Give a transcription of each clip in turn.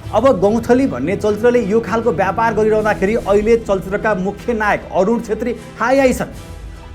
अब गौँथली भन्ने चलचित्रले यो खालको व्यापार गरिरहँदाखेरि अहिले चलचित्रका मुख्य नायक अरुण छेत्री हाई छन्।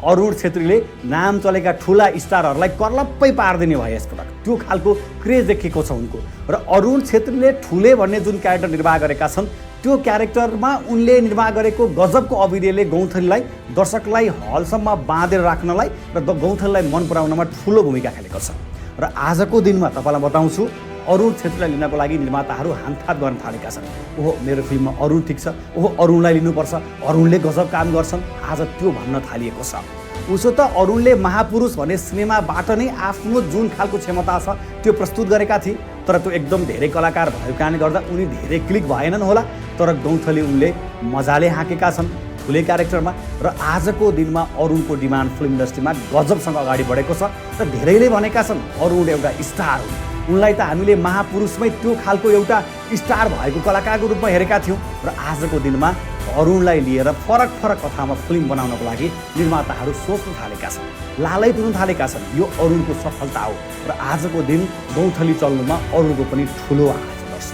अरुण छेत्रीले नाम चलेका ठुला स्टारहरूलाई कर्लप्पै पारिदिने भयो यसपटक। त्यो खालको क्रेज देखिएको छ उनको। र अरुण छेत्रीले ठुले भन्ने जुन क्यारेक्टर निर्वाह गरेका छन् त्यो क्यारेक्टरमा उनले निर्वाह गरेको गजबको अभिनयले गौँथलीलाई दर्शकलाई हलसम्म बाँधेर राख्नलाई र गौँथलीलाई मन पराउनमा ठुलो भूमिका खेलेको छ। र आजको दिनमा तपाईँलाई बताउँछु अरुण छेत्रीलाई लिनको लागि निर्माताहरू हामथाप गर्न थालेका छन्। ओहो मेरो फिल्ममा अरुण ठिक छ, ओहो अरुणलाई लिनुपर्छ, अरुणले गजब काम गर्छन्, आज त्यो भन्न थालिएको छ। उसो त अरुणले महापुरुष भन्ने सिनेमाबाट नै आफ्नो जुन खालको क्षमता छ त्यो प्रस्तुत गरेका थिए, तर त्यो एकदम धेरै कलाकार भएको कारणले गर्दा उनी धेरै क्लिक भएनन् होला। तर गौँथली उनले मजाले हाँकेका छन् ठुले क्यारेक्टरमा। र आजको दिनमा अरुणको डिमान्ड फिल्म इन्डस्ट्रीमा गजबसँग अगाडि बढेको छ। र धेरैले भनेका छन् अरुण एउटा स्टार हो, उनलाई त हामीले महापुरुषमै त्यो खालको एउटा स्टार भएको कलाकारको रूपमा हेरेका थियौँ। र आजको दिनमा अरुणलाई लिएर फरक फरक कथामा फिल्म बनाउनको लागि निर्माताहरू सोच्न थालेका छन्, लालै पुग्न थालेका छन्। यो अरुणको सफलता हो। र आजको दिन गौँथली चल्नुमा अरुणको पनि ठुलो हात छ।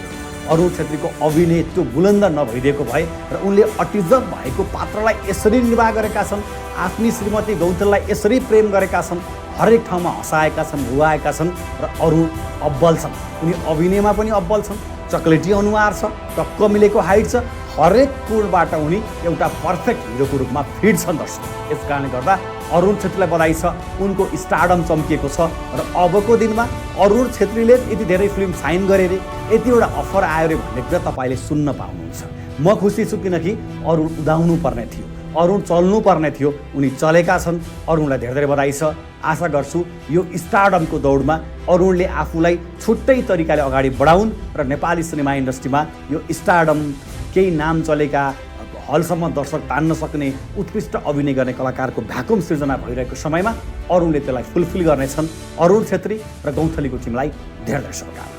अरुण छेत्रीको अभिनय त्यो बुलन्द नभइदिएको भए र उनले अटिजम भएको पात्रलाई यसरी निर्वाह गरेका छन्, आफ्नी श्रीमती गौँथलीलाई यसरी प्रेम गरेका छन्, हरेक ठाउँमा हँसाएका छन्, रुवाएका छन्। र अरुण अब्बल छन्, उनी अभिनयमा पनि अब्बल छन्। चक्लेटी अनुहार छ, टक्क मिलेको हाइट छ, हरेक कोणबाट उनी एउटा पर्फेक्ट हिरोको रूपमा फिट छन् दर्शक। यस कारणले गर्दा अरुण छेत्रीलाई बधाई छ, उनको स्टारडम चम्किएको छ। र अबको दिनमा अरुण छेत्रीले यति धेरै फिल्म साइन गरे रे, यतिवटा अफर आयो रे भन्ने कुरा तपाईँले सुन्न पाउनुहुन्छ। म खुसी छु किनकि अरुण उदाउनु पर्ने थियो, अरुण चल्नु पर्ने थियो, उनी चलेका छन्। अरुणलाई धेरै धेरै बधाई छ। आशा गर्छु यो स्टारडमको दौडमा अरुणले आफूलाई छुट्टै तरिकाले अगाडि बढाउन् र नेपाली सिनेमा इन्डस्ट्रीमा यो स्टारडम केही नाम चलेका हलसम्म दर्शक तान्न सक्ने उत्कृष्ट अभिनय गर्ने कलाकारको भ्याकुम सृजना भइरहेको समयमा अरुणले त्यसलाई फुलफिल गर्नेछन्। अरुण छेत्री र गौँथलीको टिमलाई धेरै धेरै शुभकामना।